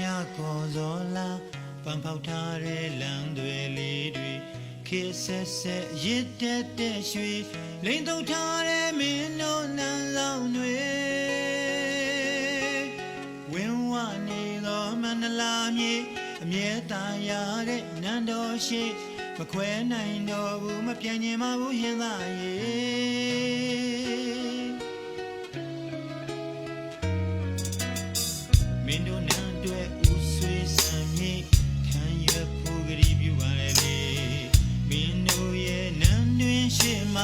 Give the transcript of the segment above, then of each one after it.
ကောဇော်လာပန်ဖောက်ထားတဲ့လမ်းတွေလေးတွေခေဆက်ဆက်ရစ်တဲ့ရွှေလိန်တုံထားတဲ့မင်းတို့လမ်းဆောင်တွေဝင်းဝနေသောမန္တလာမြေအမြဲတမ်းရတဲ့နန်းတော်ရှိမခွဲနိုင်တော့ဘူးမပြန့်ကျင်ပါဘူးဟင်းသားရေမင်းတို့နန်းတွေဦးဆွေးစံမြေခံရဖို့ကြည်ပြပါလေမင်းတို့ရဲ့နန်းတွင်ရှိမှ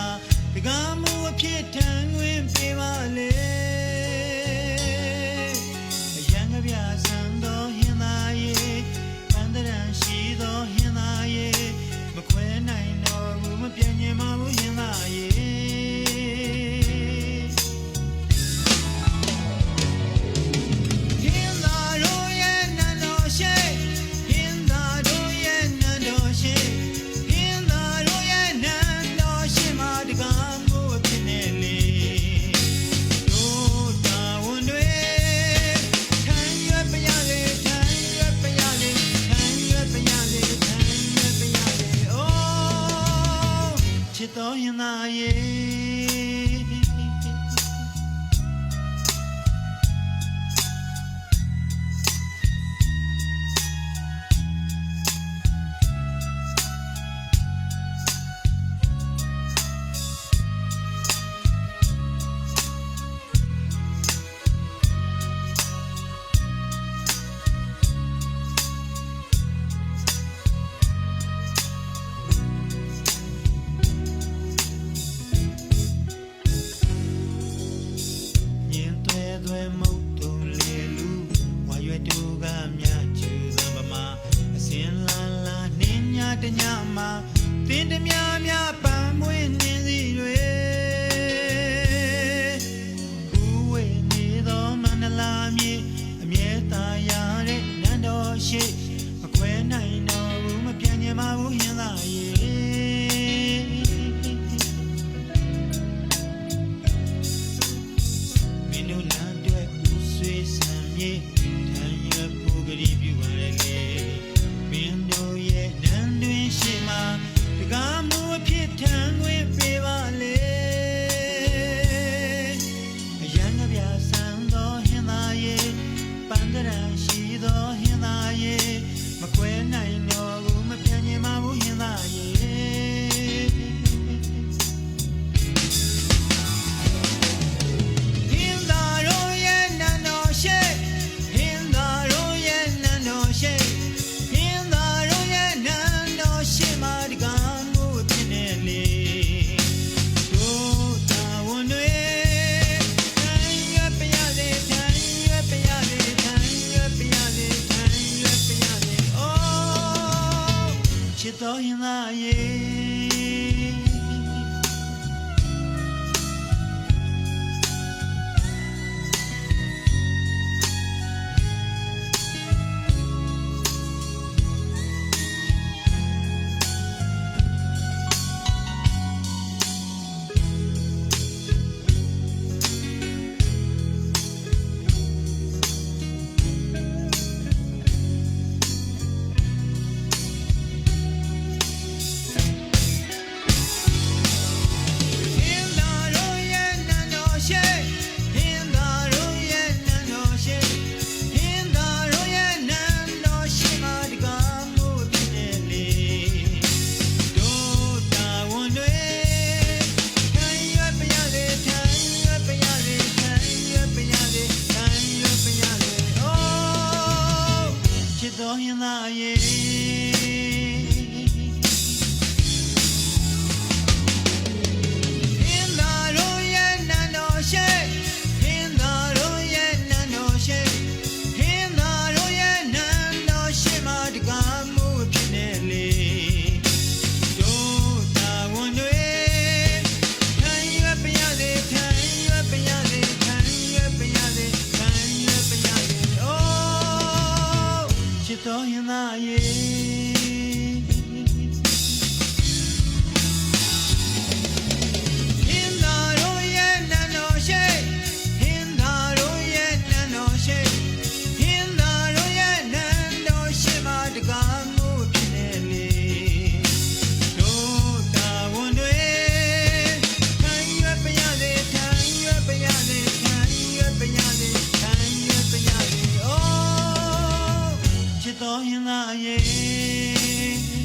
တကားမှုအဖြစ်ထမ်းခွင့်ပေးပါလေအရန်ကပြဆန်သောဟင်းသားရေပန်းတရံရှိသောဟင်းသားရေမခွဲနိုင်တော့ဘူးမပြန့်ကျင်ပါဘူးဟင်းသားရေတော်ရင်သာရေမုတ်တုံလေလူဝါရွယ်တူကမြချူသံပမာအစင်လာလာနှင်းညာတညမှာတင်းတများများပန်းမွေးနှင်းစီတွေဦးဝေနေသောမန္တလာမြေအမြဲတမ်းရတဲ့နန်းတော်ရှိမခွဲနိုင်တော့ဘူးမပြန့်ကျင်ပါဘူးဟင်းသားရေထမ်းရဖို့ကြည်ပြပါလေမင်းတို့ရဲ့နန်းတွင်ရှိမှတကားမှုအဖြစ်ထမ်းခွင့်ပေးပါလေအရန်ကပြဆန်သောဟင်းသားရေပန်းတရံရှိသောဟင်းသားရေမခွဲနိုင်တော့ဘူးမပြန့်ကျင်ပါဘူးဟင်းသားရေတော်ရင်သာရေတော်ရင်သာရေတော်ရင်သာရေဟ တော်ရင်သာရဲ့